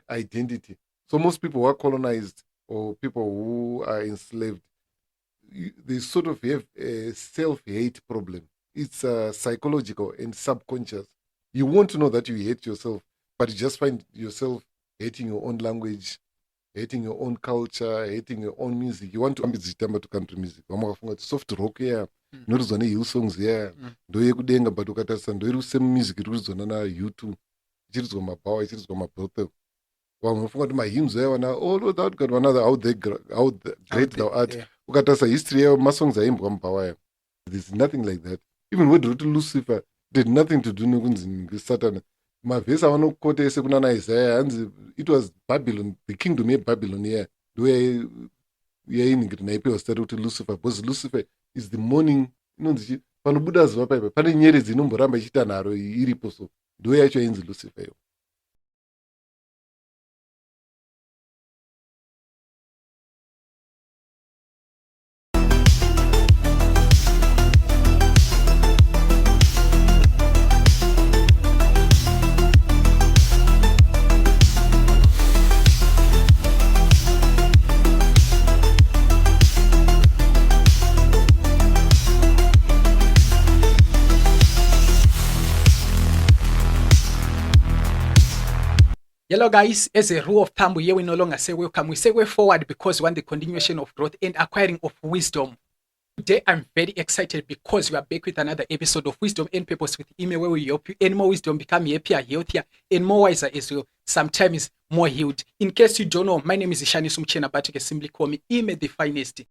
identity. So most people who are colonized or people who are enslaved, they sort of have a self-hate problem. It's psychological and subconscious. You won't know that you hate yourself, but you just find yourself hating your own language, hating your own culture, hating your own music. You want to ambizitamba to country music. Vamwe vakafunga kuti soft rock yeah, inorizwa nehill songs yeah, ndoyekudenga but ukatarisa ndoiri same music iri kurizwana naU2, ichirizwa maBauer, ichirizwa maBethel. Vamwe vanofunga kuti mahymns ayavana all without God another how great thou art. Ukatarisa history yayo masongs aimbwa muBauer. There's nothing like that. Even with Ruth Lucifer did nothing to do nekunzi Satan. Mavhesi avanokota ese kunana Isaiah hanzi it was Babylon, the kingdom yeBabylon here ndo yainingiri naipewa zita rekuti Lucifer, because Lucifer is the morning, inonzi panobuda zuva paipa pane nyeredzi inomboramba ichiita nharo iripo, so ndo yacho yainzi Lucifer yo. Hello guys, as a rule of thumb here we no longer say welcome, we say way forward because we want the continuation of growth and acquiring of wisdom. Today I'm very excited because we are back with another episode of Wisdom and Purpose with Ime, where we help you and more wisdom become happier, healthier and more wiser as well, sometimes more healed. In case you don't know, my name is Ishani Sumchena, but you can simply call me Ime the Finest. It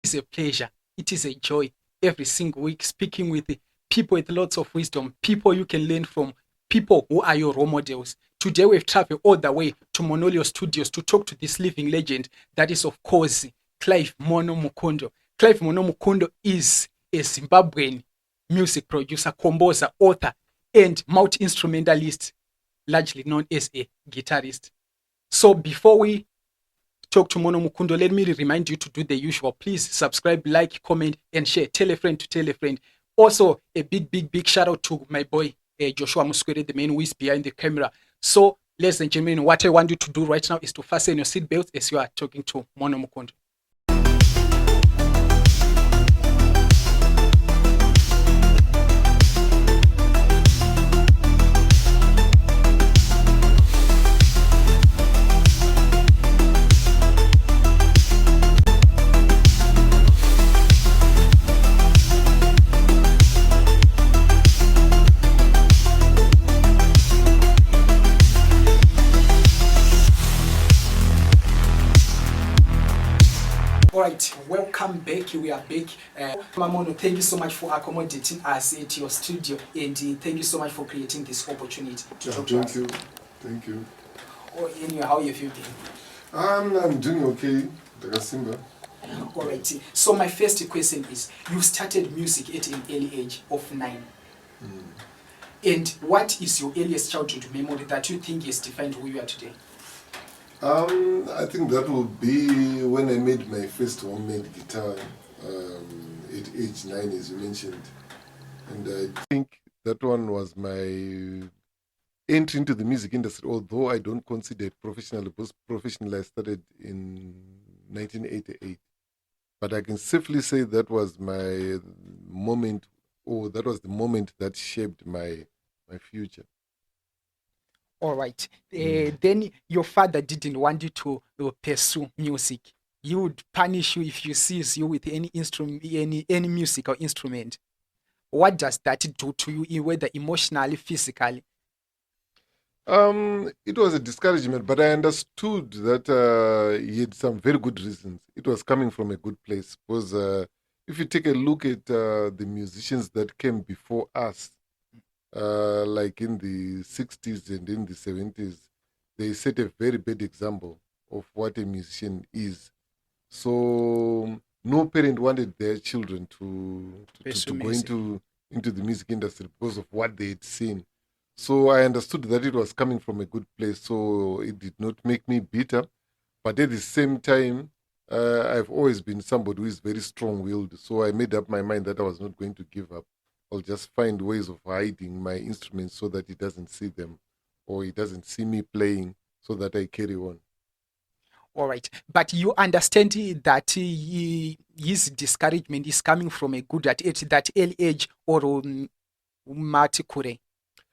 is a pleasure, it is a joy every single week speaking with people with lots of wisdom, people you can learn from, people who are your role models. Today we've traveled all the way to Monolio Studios to talk to this living legend that is, of course, Clive Mono Mukundu. Clive Mono Mukundu is a Zimbabwean music producer, composer, author, and multi-instrumentalist, largely known as a guitarist. So before we talk to Mono Mukundu, let me remind you to do the usual. Please subscribe, like, comment, and share. Tell a friend to tell a friend. Also, a big shout out to my boy, Joshua Musquere, the man who is behind the camera. So, ladies and gentlemen, what I want you to do right now is to fasten your seatbelts as you are talking to Mono Mukundu. Alright, welcome back. We are back. Mono, thank you so much for accommodating us at your studio, and thank you so much for creating this opportunity to talk to us. Thank you. Oh, anyway, how have you been? I'm doing okay, Dagasimba. Alright, so my first question is, you started music at an early age of 9. And what is your earliest childhood memory that you think has defined who you are today? I think that will be when I made my first homemade guitar at age 9, as you mentioned. And I think that one was my entry into the music industry, although I don't consider it professional, because professionally I started in 1988. But I can safely say that was my moment, or that was the moment that shaped my future. All right. Then your father didn't want you to pursue music. He would punish you if you sees you with any instrument, any musical instrument. What does that do to you, whether emotionally, physically? It was a discouragement, but I understood that he had some very good reasons. It was coming from a good place, because if you take a look at the musicians that came before us, like in the 60s and in the 70s, they set a very bad example of what a musician is. So no parent wanted their children to go into the music industry because of what they had seen. So I understood that it was coming from a good place, so it did not make me bitter. But at the same time, I've always been somebody who is very strong-willed, so I made up my mind that I was not going to give up. I'll just find ways of hiding my instruments so that he doesn't see them, or he doesn't see me playing, so that I carry on. All right. But you understand that his discouragement is coming from a good at that early age or Mati Kure.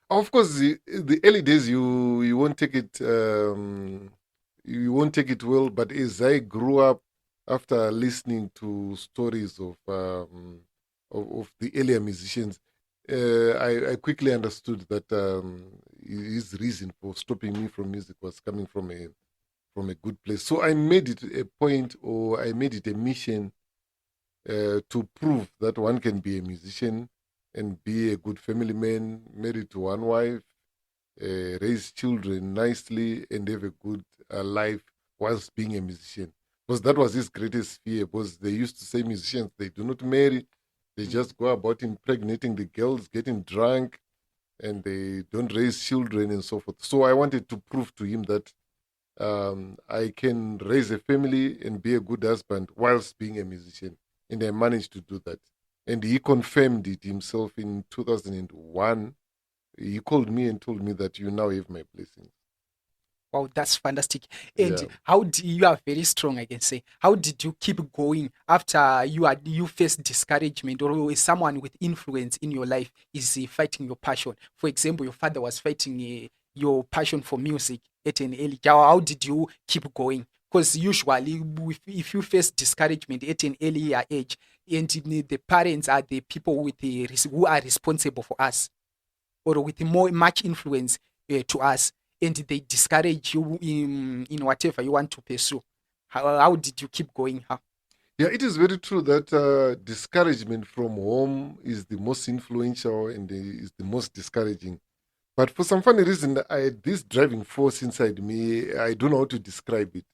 Of course, the early days you won't take it you won't take it well. But as I grew up, after listening to stories of the earlier musicians, I quickly understood that his reason for stopping me from music was coming from a good place. So I made it a point, or I made it a mission to prove that one can be a musician and be a good family man, married to one wife, raise children nicely, and have a good life whilst being a musician. Because that was his greatest fear. Because they used to say musicians, they do not marry, they just go about impregnating the girls, getting drunk, and they don't raise children and so forth. So I wanted to prove to him that I can raise a family and be a good husband whilst being a musician. And I managed to do that. And he confirmed it himself in 2001. He called me and told me that you now have my blessings. Wow, that's fantastic. And Yeah. how do you are very strong, I can say. How did you keep going after you faced discouragement, or is someone with influence in your life is fighting your passion? For example, your father was fighting your passion for music at an early. How did you keep going? Because usually, if you face discouragement at an earlier age, and the parents are the people with who are responsible for us, or with much influence to us, and they discourage you in whatever you want to pursue. How did you keep going? How? Yeah, it is very true that discouragement from home is the most influential and is the most discouraging. But for some funny reason, I had this driving force inside me. I don't know how to describe it.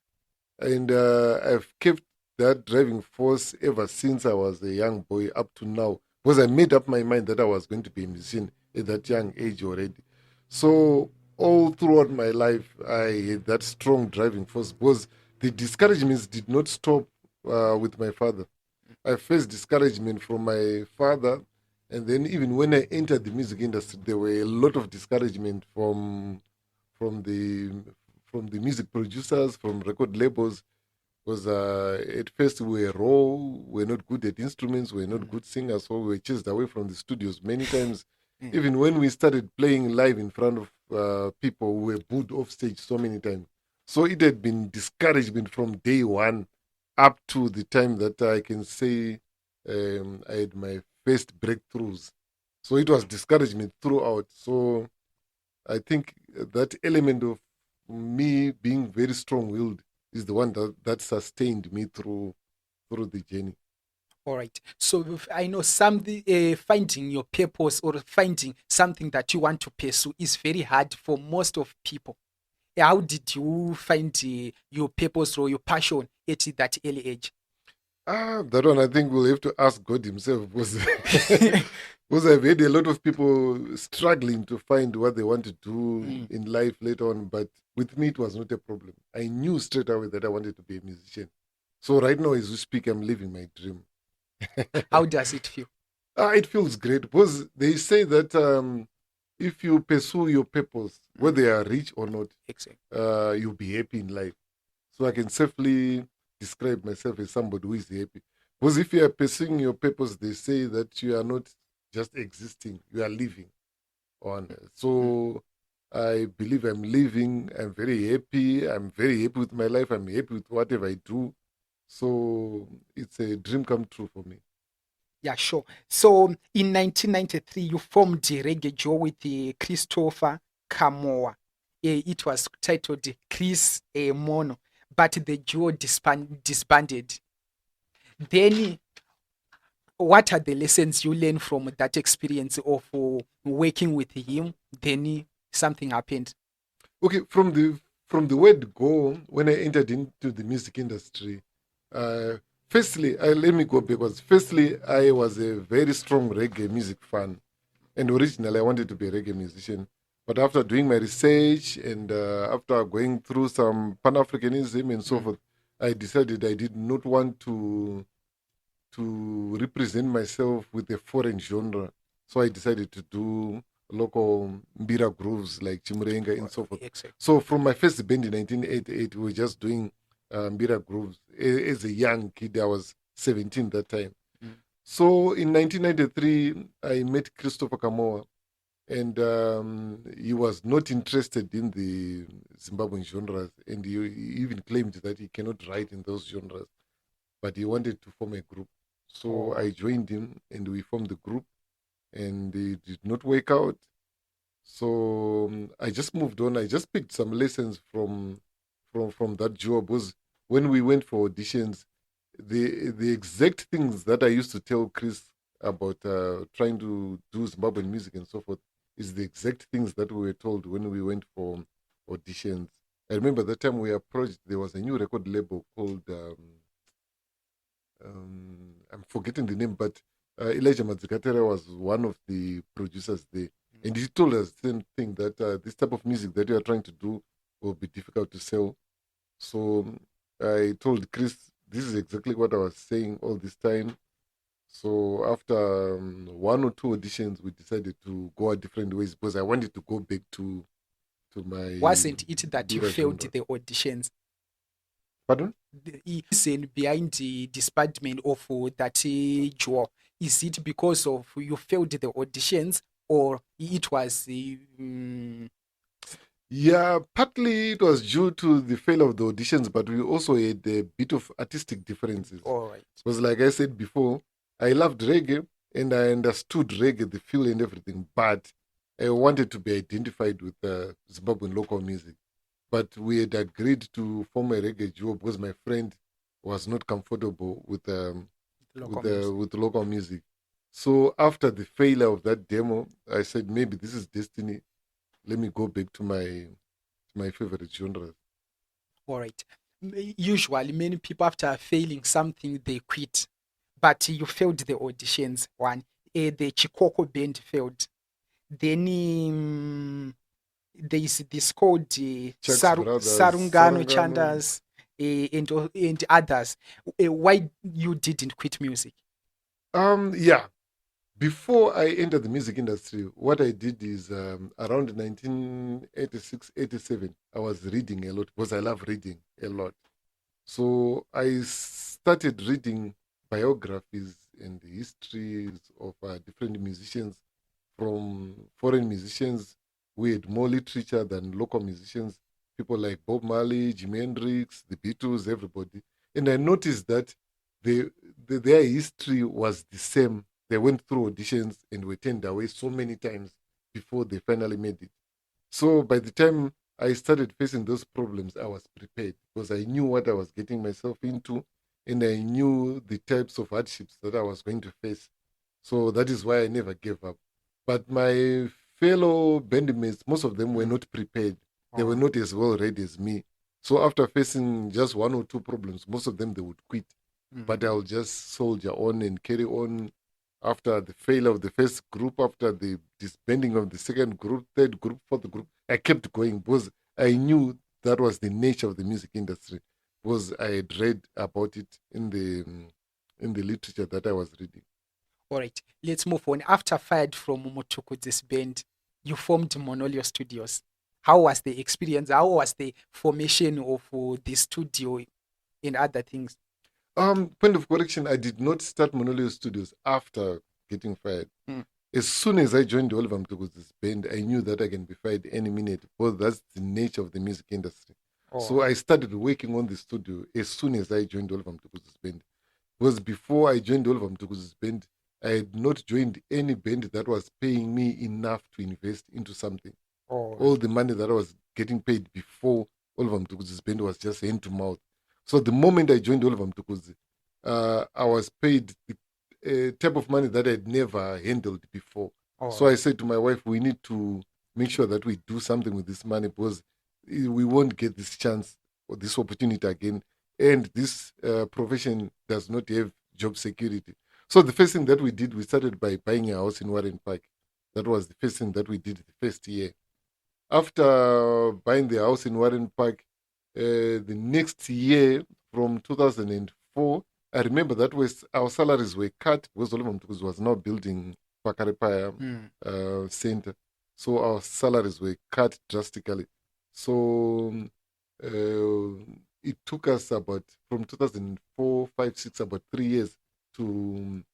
And I've kept that driving force ever since I was a young boy up to now. Because I made up my mind that I was going to be a musician at that young age already. So all throughout my life, I had that strong driving force because the discouragements did not stop with my father. I faced discouragement from my father, and then even when I entered the music industry, there were a lot of discouragement from the from the music producers, from record labels, because at first we were raw, we were not good at instruments, we were not Mm, good singers, so we were chased away from the studios many times. mm. Even when we started playing live in front of people, we were booed off stage so many times. So it had been discouragement from day one up to the time that I can say I had my first breakthroughs. So it was discouragement throughout. So I think that element of me being very strong-willed is the one that sustained me through the journey. All right. So I know something, finding your purpose or finding something that you want to pursue is very hard for most of people. How did you find your purpose or your passion at that early age? That one I think we'll have to ask God Himself because because I've had a lot of people struggling to find what they want to do Mm. in life later on, but with me it was not a problem. I knew straight away that I wanted to be a musician. So right now, as we speak, I'm living my dream. How does it feel? It feels great because they say that if you pursue your purpose, Mm. whether you are rich or not, Exactly. you'll be happy in life. So I can safely describe myself as somebody who is happy. Because if you are pursuing your purpose, they say that you are not just existing, you are living on. Mm. So I believe I'm living. I'm very happy. I'm very happy with my life. I'm happy with whatever I do. So it's a dream come true for me. Yeah, sure. So in 1993, you formed a reggae duo with Christopher Kamoa. It was titled Chris Mono, but the duo disbanded. Then, what are the lessons you learned from that experience of working with him? Then something happened. Okay, from the word go, when I entered into the music industry, uh, firstly, let me go backwards. Firstly, I was a very strong reggae music fan, and originally I wanted to be a reggae musician. But after doing my research and after going through some Pan Africanism and so Mm. forth, I decided I did not want to represent myself with a foreign genre. So I decided to do local Mbira grooves like Chimurenga and so forth. Exactly. So from my first band in 1988, we were just doing Mbira grooves. As a young kid, I was 17 that time. Mm. So in 1993, I met Christopher Kamoa, and he was not interested in the Zimbabwean genres, and he even claimed that he cannot write in those genres, but he wanted to form a group. So I joined him, and we formed the group, and it did not work out. So I just moved on. I just picked some lessons from that job. Was when we went for auditions, the exact things that I used to tell Chris about trying to do Zimbabwean music and so forth is the exact things that we were told when we went for auditions. I remember that time we approached. There was a new record label called I'm forgetting the name, but Elijah Madzikatera was one of the producers there. And he told us the same thing that this type of music that you are trying to do will be difficult to sell. So I told Chris, this is exactly what I was saying all this time. So after one or two auditions, we decided to go our different ways because I wanted to go back to my Wasn't it that you Bira failed genre. the auditions? Pardon? The reason behind the disbandment of that job, is it because of you failed the auditions, or it was Yeah, partly it was due to the failure of the auditions, but we also had a bit of artistic differences. all right? Because, like I said before, I loved reggae and I understood reggae, the feel and everything, but I wanted to be identified with Zimbabwean local music. But we had agreed to form a reggae duo because my friend was not comfortable Local music. with local music. So after the failure of that demo, I said maybe this is destiny. Let me go back to my favorite genres. All right. Usually, many people after failing something they quit, but you failed the auditions. One, the Chikoko band failed. Then there is this called Chuck's Brothers, Sarungano Sarangano. Chandas, and others. Why you didn't quit music? Yeah. Before I entered the music industry, what I did is around 1986, 87, I was reading a lot because I love reading a lot. So I started reading biographies and the histories of different musicians, from foreign musicians who had more literature than local musicians, people like Bob Marley, Jimi Hendrix, the Beatles, everybody. And I noticed that they, their history was the same. They went through auditions and were turned away so many times before they finally made it. So by the time I started facing those problems, I was prepared because I knew what I was getting myself into and I knew the types of hardships that I was going to face. So that is why I never gave up. But my fellow bandmates, most of them were not prepared. They were Oh, not as well ready as me. So after facing just one or two problems, most of them they would quit. But I'll just soldier on and carry on. After the failure of the first group, after the disbanding of the second group, third group, fourth group, I kept going because I knew that was the nature of the music industry. Because I had read about it in the literature that I was reading. all right. Let's move on. After fired from Motoko's band, you formed Monolio Studios. How was the experience? How was the formation of the studio and other things? Point of correction, I did not start Monolio Studios after getting fired. Mm. As soon as I joined Oliver Mtuku's band, I knew that I can be fired any minute because that's the nature of the music industry. Oh, So I started working on the studio as soon as I joined Oliver Mtuku's band. Because before I joined Oliver Mtuku's band, I had not joined any band that was paying me enough to invest into something. all All right. the money that I was getting paid before Oliver Mtuku's band was just hand to mouth. So the moment I joined Oliver Mtuku's, I was paid the type of money that I'd never handled before. All So I right. said to my wife, we need to make sure that we do something with this money because we won't get this chance or this opportunity again. And this profession does not have job security. So the first thing that we did, we started by buying a house in Warren Park. That was the first thing that we did the first year. After buying the house in Warren Park, the next year from 2004, I remember that was our salaries were cut because Oliver Mtukuz was now building Pakarepaya Mm. Center. So our salaries were cut drastically. So it took us about from 2004, 5, 6, about 3 years to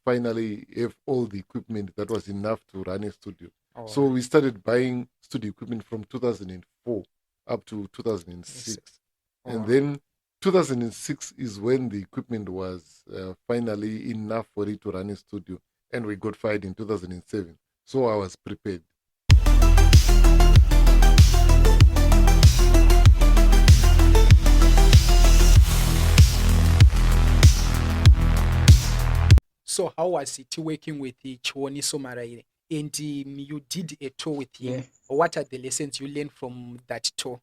finally have all the equipment that was enough to run a studio. All So we right. started buying studio equipment from 2004 up to 2006. All And right. then 2006 is when the equipment was finally enough for it to run a studio. And we got fired in 2007. So I was prepared. So how was it working with the Chiwoniso Maraire? And you did a tour with him. Yeah. What are the lessons you learned from that tour?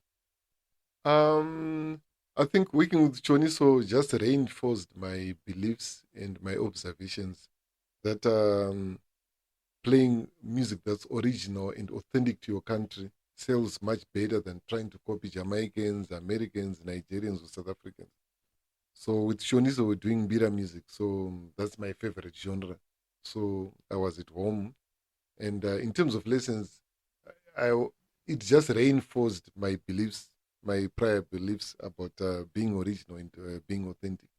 Um, I think working with Choniso just reinforced my beliefs and my observations that playing music that's original and authentic to your country sells much better than trying to copy Jamaicans, Americans, Nigerians, or South Africans. So with Shoniso, we're doing Bira music. So that's my favorite genre. So I was at home. And in terms of lessons, I it just reinforced my beliefs, my prior beliefs about being original and being authentic.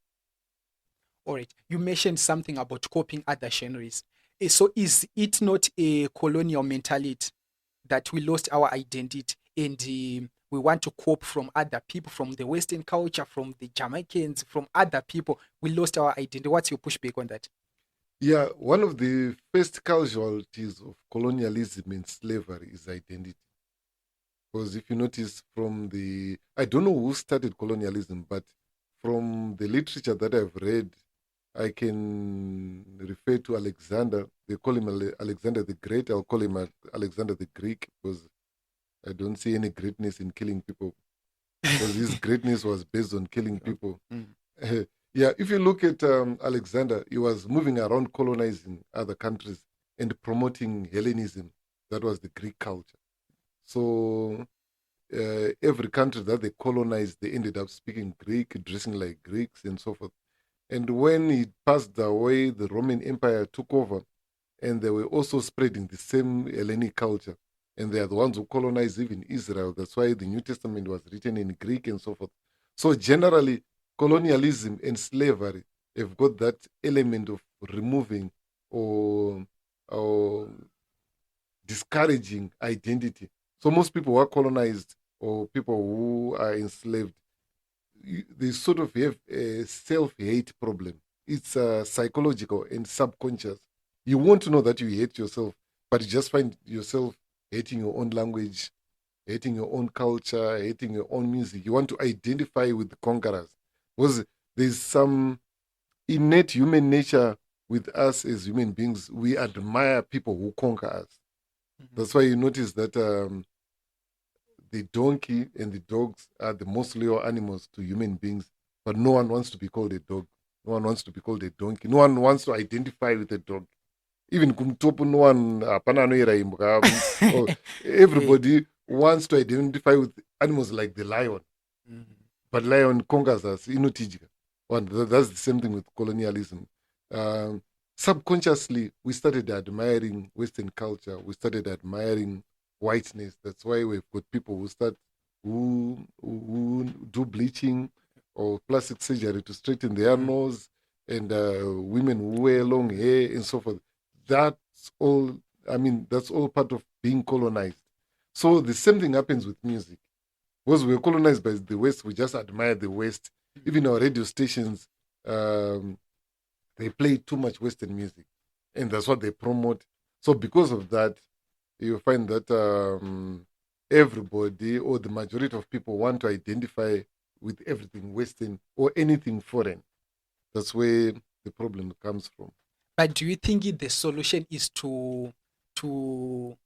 All right. You mentioned something about copying other genres. So is it not a colonial mentality that we lost our identity and we want to cope from other people, from the Western culture, from the Jamaicans, from other people? We lost our identity. What's your pushback on that? Yeah, one of the first casualties of colonialism and slavery is identity. Because if you notice from I don't know who started colonialism, but from the literature that I've read, I can refer to Alexander. They call him Alexander the Great. I'll call him Alexander the Greek because I don't see any greatness in killing people because his greatness was based on killing people. Mm. Yeah, if you look at Alexander, he was moving around colonizing other countries and promoting Hellenism. That was the Greek culture. So every country that they colonized, they ended up speaking Greek, dressing like Greeks, and so forth. And when he passed away, the Roman Empire took over, and they were also spreading the same Hellenic culture. And they are the ones who colonized even Israel. That's why the New Testament was written in Greek and so forth. So generally, colonialism and slavery have got that element of removing or, or discouraging identity. So most people who are colonized or people who are enslaved, they sort of have a self-hate problem. It's psychological and subconscious. You won't know that you hate yourself, but you just find yourself hating your own language, hating your own culture, hating your own music. You want to identify with the conquerors. Because there's some innate human nature with us as human beings. We admire people who conquer us. Mhm. That's why you notice that the donkey and the dogs are the most loyal animals to human beings, but no one wants to be called a dog. No one wants to be called a donkey. No one wants to identify with a dog. Even kumtopu, no one, or Eh, everybody wants to identify with animals like the lion, mhm. but lion conquers us. Inutijika. That's the same thing with colonialism. Um, Subconsciously, we started admiring Western culture. We started admiring whiteness. That's why we've got people who do bleaching or plastic surgery to straighten their Mm. nose, and women who wear long hair and so forth. That's all. I mean, that's all part of being colonized. So the same thing happens with music. Because we were colonized by the West, we just admire the West. Even our radio stations, um, they play too much Western music, and that's what they promote. So because of that, you find that everybody or the majority of people want to identify with everything Western or anything foreign. That's where the problem comes from. But do you think the solution is to to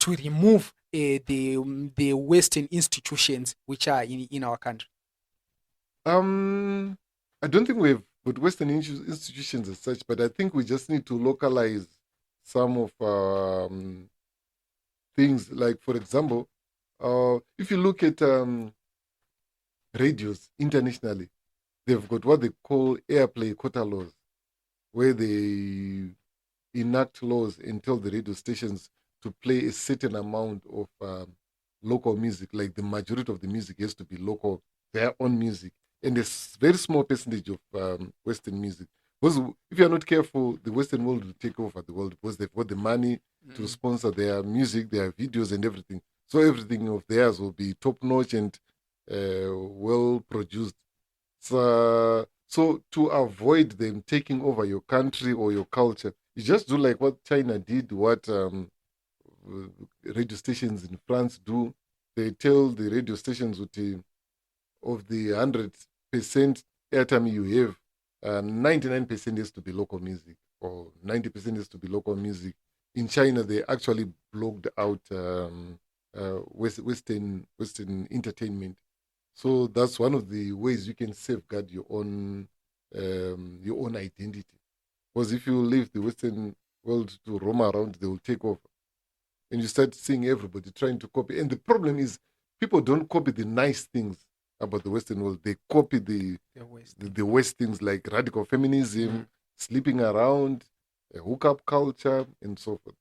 remove the Western institutions which are in our country? Um, I don't think we've got Western institutions as such, but I think we just need to localize some of things. Like, for example, if you look at radios internationally, they've got what they call airplay quota laws, where they enact laws and tell the radio stations to play a certain amount of local music. Like the majority of the music has to be local, their own music, and a very small percentage of Western music. Because if you are not careful, the Western world will take over the world because they've got the money to sponsor their music, their videos, and everything. So everything of theirs will be top notch and well produced. So to avoid them taking over your country or your culture, you just do like what China did, what radio stations in France do. They tell the radio stations with of the 100% airtime you have, 99% has to be local music or 90% has to be local music. In China, they actually blocked out Western entertainment. So that's one of the ways you can safeguard your own identity. Because if you leave the Western world to roam around, they will take over, and you start seeing everybody trying to copy. And the problem is, people don't copy the nice things about the Western world. They copy the West things like radical feminism, sleeping around, hookup culture, and so forth.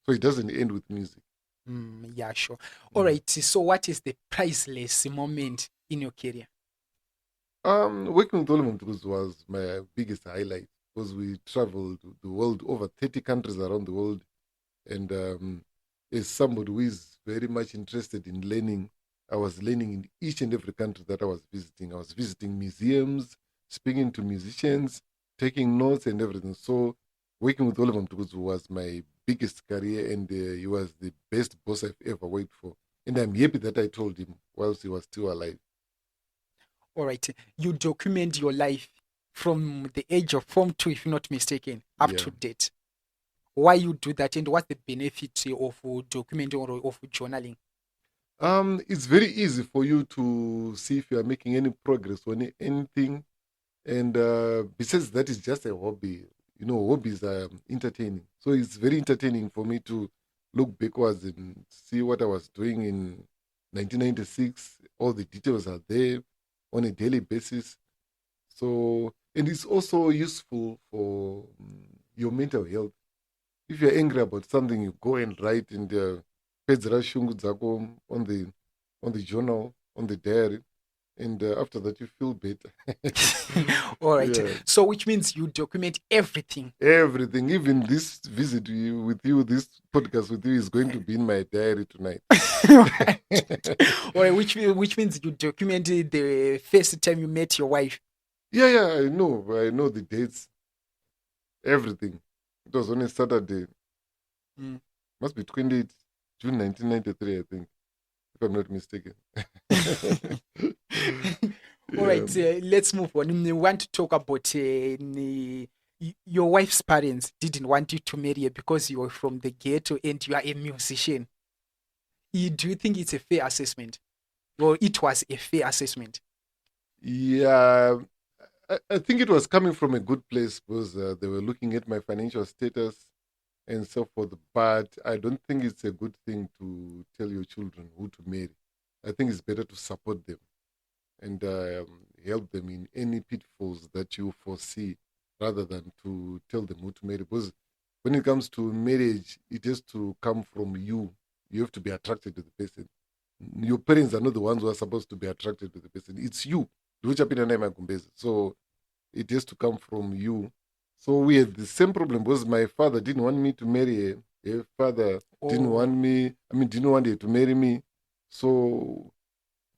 So it doesn't end with music. Yeah, sure. All right. So, what is the priceless moment in your career? Working with Oliver Mtukuz was my biggest highlight because we traveled the world, over 30 countries around the world. And as somebody who is very much interested in learning, I was learning in each and every country that I was visiting. I was visiting museums, speaking to musicians, taking notes and everything. So working with Oliver Mtukuz was my biggest career, and he was the best boss I've ever worked for. And I'm happy that I told him whilst he was still alive. All right. You document your life from the age of Form 2, if not mistaken, up Yeah. to date. Why you do that, and what's the benefit of documenting or of journaling? It's very easy for you to see if you are making any progress on anything. And besides that, it's just a hobby. You know, hobbies are entertaining. So it's very entertaining for me to look backwards and see what I was doing in 1996. All the details are there on a daily basis. So, and it's also useful for your mental health. If you're angry about something, you go and write in the pedzera shungu dzako on the journal, on the diary, and after that you feel better. All right. Yeah. So, which means you document everything. Everything, even this visit with you, this podcast with you is going to be in my diary tonight. All right. Which means you documented the first time you met your wife. Yeah, I know. I know the dates, everything. It was on a Saturday. Mm. Must be 28 June 1993, I think, if I'm not mistaken. All Yeah. right, let's move on. We want to talk about your wife's parents didn't want you to marry her because you were from the ghetto and you are a musician. Do you think it's a fair assessment? Or it was a fair assessment? Yeah, I think it was coming from a good place because they were looking at my financial status and so forth. But I don't think it's a good thing to tell your children who to marry. I think it's better to support them and help them in any pitfalls that you foresee rather than to tell them who to marry. Because when it comes to marriage, it has to come from you. You have to be attracted to the person. Your parents are not the ones who are supposed to be attracted to the person. It's you. So it has to come from you. So we had the same problem because my father didn't want me to marry her. Her father didn't Oh, want me, didn't want her to marry me. So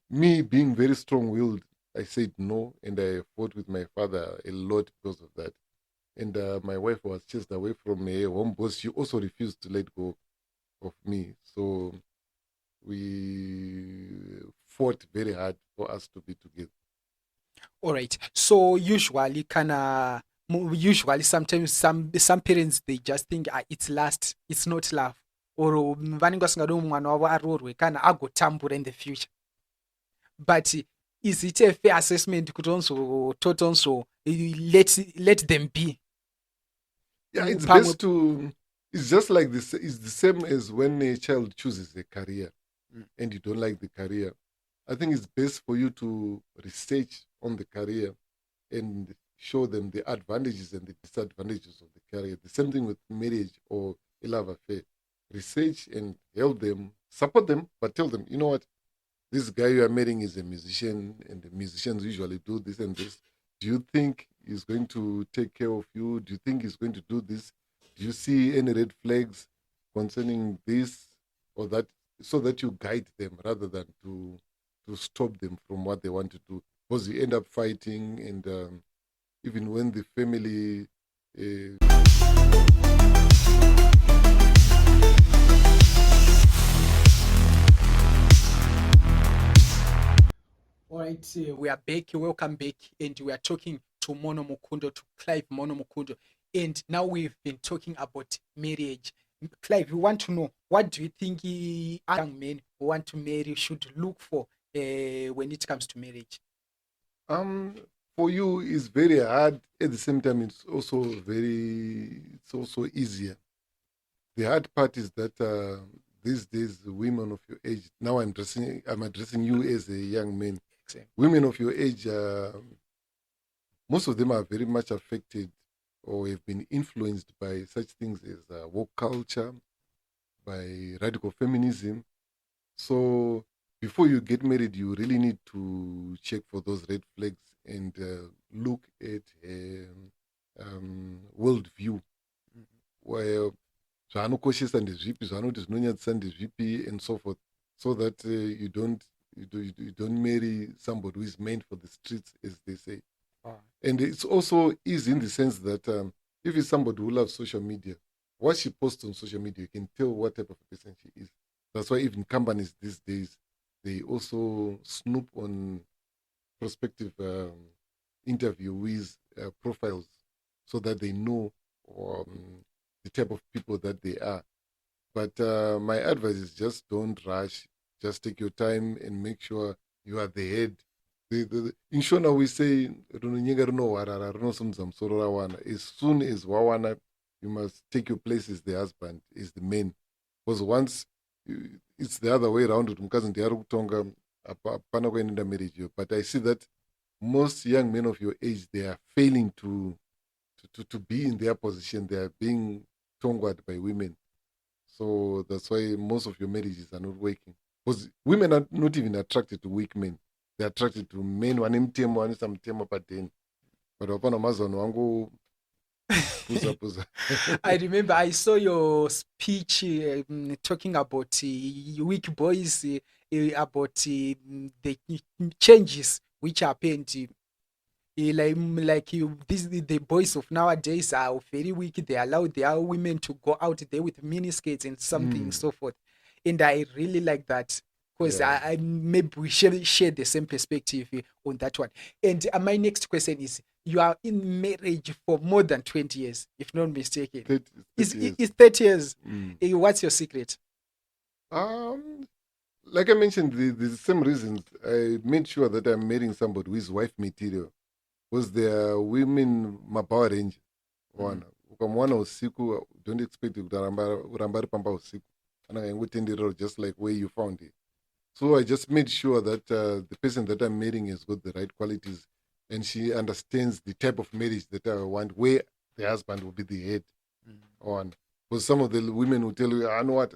me being very strong-willed, I said no, and I fought with my father a lot because of that. And my wife was chased away from her home because she also refused to let go of me. So we fought very hard for us to be together. all right. So usually sometimes some parents they just think it's lust, it's not love. Or vanenge vasingadi mwana wavo aroorwe kana agotambura in the future. But is it a fair assessment kuti onzototi onzo let them be? Yeah, it's Pamwe. best to. It's just like this. It's the same as when a child chooses a career Mm. and you don't like the career. I think it's best for you to research on the career and show them the advantages and the disadvantages of the career. The same thing with marriage or a love affair. research and help them, support them, but tell them, you know what, this guy you are marrying is a musician, and the musicians usually do this and this. Do you think he's going to take care of you? Do you think he's going to do this? Do you see any red flags concerning this or that? So that you guide them rather than to stop them from what they want to do. Because you end up fighting, and even when the family All right, we are back. Welcome back, and we are talking to Mono Mukundu, to Clive Mono Mukundu, and now we've been talking about marriage. Clive, we want to know, what do you think young men who want to marry should look for when it comes to marriage? um for you is very hard. At the same time, it's also easier. The hard part is that these days, the women of your age. Now I'm addressing you as a young man. Exactly. Women of your age, most of them are very much affected or have been influenced by such things as woke culture, by radical feminism. So before you get married, you really need to check for those red flags and look at worldview, where zvaanokoshesa ndezvipi, zvaanoti zvinonyadzisa ndezvipi, and so forth, so that you don't marry somebody who is meant for the streets, as they say. And it's also easy in the sense that if it's somebody who loves social media, what she posts on social media, you can tell what type of person she is. That's why even companies these days, they also snoop on prospective interviewees' profiles, so that they know the type of people that they are. But my advice is, just don't rush. Just take your time and make sure you are the head. In Shona, we say, "Runonyega runowarara, runosundza musoro rawana." As soon as wawana, you must take your place as the husband, as the man. Because once it's the other way around, kuti mukadzi ndiye ari kutonga, hapana kuenda marriage iyo. But I see that most young men of your age, they are failing to be in their position. They are being tongued by women. So that's why most of your marriages are not working. Because women are not even attracted to weak men. They're attracted to men vane mutemo, vanisa mutemo padheni. But hapana mazano wangu puza. I remember I saw your speech talking about weak boys, about the changes which happened. The boys of nowadays are very weak. They allow their women to go out there with miniskirts and something so forth. And I really like that, because Yeah. I maybe we share the same perspective on that one. And my next question is: you are in marriage for more than 20 years, if not mistaken. 30 years. Is 30 years? Mm. What's your secret? Like I mentioned, the same reasons. I made sure that I'm marrying somebody who is wife material. Because there are women mapower range. One. Ukamwana usiku, don't expect kuti uramba ari pamba usiku. Anenge aingotenderera just like where you found it. So I just made sure that the person that I'm marrying has got the right qualities, and she understands the type of marriage that I want, where the husband will be the head on. Because some of the women will tell you, I know what,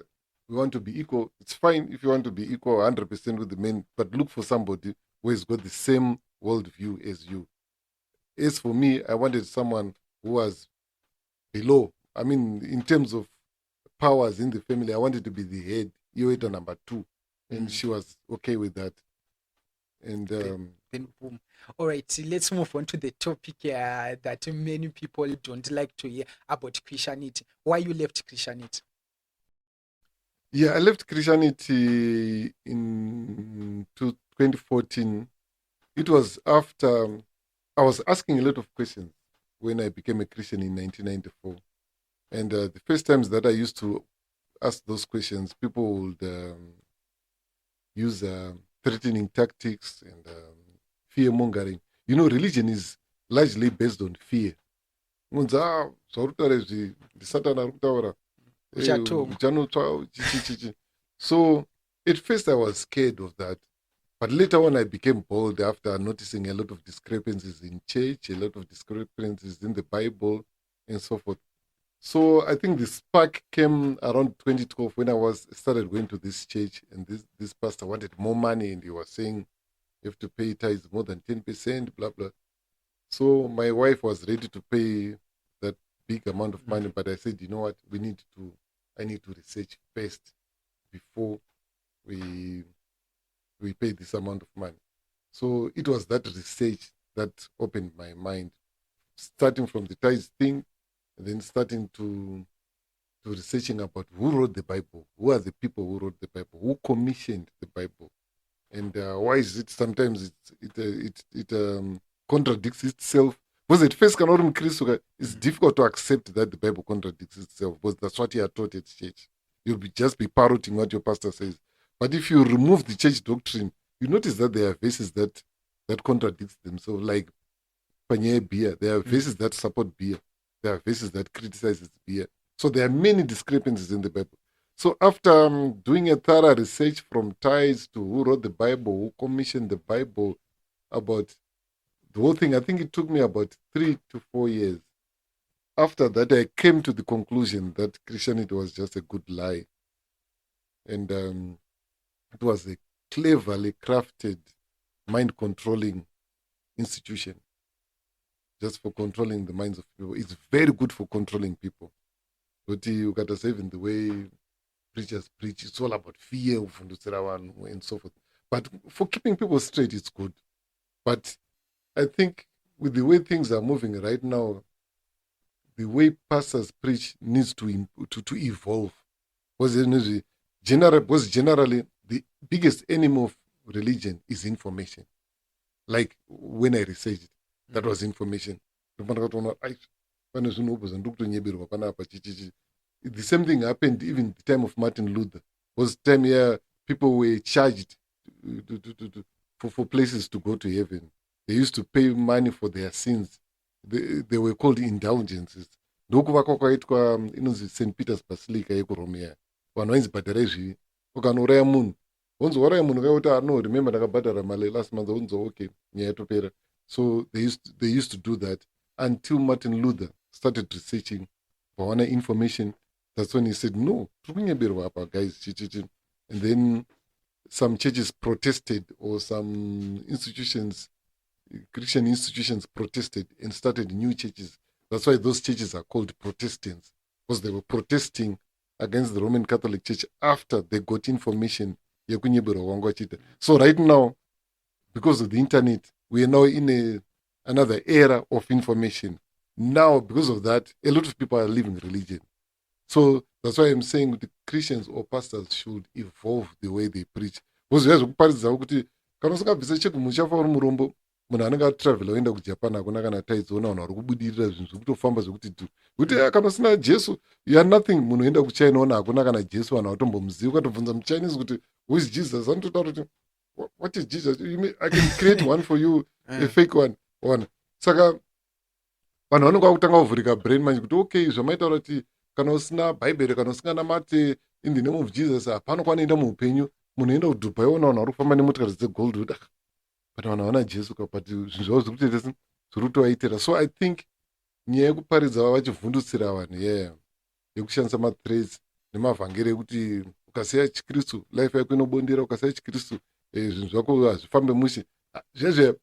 we want to be equal. It's fine if you want to be equal 100% with the men, but look for somebody who has got the same worldview as you. As for me, I wanted someone who was below. I mean, in terms of powers in the family, I wanted to be the head, Yoeta number 2. And she was okay with that. And Then boom. All right, let's move on to the topic that many people don't like to hear about Christianity. Why you left Christianity? yeah, I left Christianity in 2014. It was after I was asking a lot of questions when I became a Christian in 1994. And the first times that I used to ask those questions, people would use threatening tactics and fear mongering. You know, religion is largely based on fear. Unzi, zvaurikutaura izvi ndisatani ari kutaura. Uchatonga. Uchanotsva, chichi. So at first I was scared of that. But later on I became bold after noticing a lot of discrepancies in church, a lot of discrepancies in the Bible, and so forth. So I think the spark came around 2012 when I was started going to this church, and this pastor wanted more money, and he was saying you have to pay tithes more than 10%, blah blah. So my wife was ready to pay that big amount of money, but I said, you know what, I need to research first before we we pay this amount of money. So it was that research that opened my mind, starting from the tithes thing, and then starting to researching about who wrote the Bible, who are the people who wrote the Bible, who commissioned the Bible, and why is it sometimes it contradicts itself. Because at first, it's difficult to accept that the Bible contradicts itself, because that's what you are taught at church. You'll just be parroting what your pastor says. But if you remove the church doctrine, you notice that there are verses that contradicts themselves, like Panye beer. There are verses that support beer. There are verses that criticizes beer. So there are many discrepancies in the Bible. So after doing a thorough research from ties to who wrote the Bible, who commissioned the Bible, about the whole thing, I think it took me about 3 to 4 years. After that, I came to the conclusion that Christianity was just a good lie. And it was a cleverly crafted, mind-controlling institution just for controlling the minds of people. It's very good for controlling people. But you got to say, in the way preachers preach, it's all about fear and so forth. But for keeping people straight, it's good. But I think with the way things are moving right now, the way pastors preach needs to evolve. Because generally the biggest enemy of religion is information. Like when I researched it, that was information. The same thing happened even the time of Martin Luther. Was the time here people were charged for places to go to heaven. They used to pay money for their sins. They were called indulgences. Ndokuvakwa kwaitwa inonzi St. Peter's Basilica yekuromea. Vanhu vainzibhadhara izvivi. Ukanouraya munhu, wonzi waraya munhu kaya kuti remember ndakabhadhara mali last month, wonzi okay, nyaya yatopera. So they used to do that until Martin Luther started researching for information. That's when he said, no, guys. And then some churches protested, or some institutions, Christian institutions protested and started new churches. That's why those churches are called Protestants, because they were protesting against the Roman Catholic Church after they got information. So right now, because of the internet, we are now in another era of information. Now, because of that, a lot of people are leaving religion. So that's why I'm saying the Christians or pastors should evolve the way they preach. Because kana usingabvisa cheko muchafa uri murombo, munhu anenge atravhela oenda kujapan hakuna kana taidziona vanhu vari kubudirira zvinhu zvekutofamba zvekuti kuti kana usina jesu you are nothing. Munhu oenda kuchina ona hakuna kana jesu, vanhu vatombomuzivi. Ukatobvunza muchinese kuti who is jesus, anototaura kuti what is jesus, I can create one for you, a fake one. Saka vanhu vanenge vakutanga kuvhurika brain manje kuti okay, zvamaitaura kuti kana usina bhaibheri, kana usinganamate in the name of jesus hapana kwanoenda muupenyu. Munhu oenda kudubai ona vanhu vari kufamba nemotikari dzegold, kuti but vanhu havana jesu, but zvinhu zvavo zviri kutoita zviri kutovaitira. So I think nyaya yekuparidza vava vachivhundutsira vanhu yekushandisa mathreads nemavhangeri ekuti ukasiya chikristu life yako inobondera, ukasiya chikristu zvinhu zvako hazvifambe mushe. Zvezve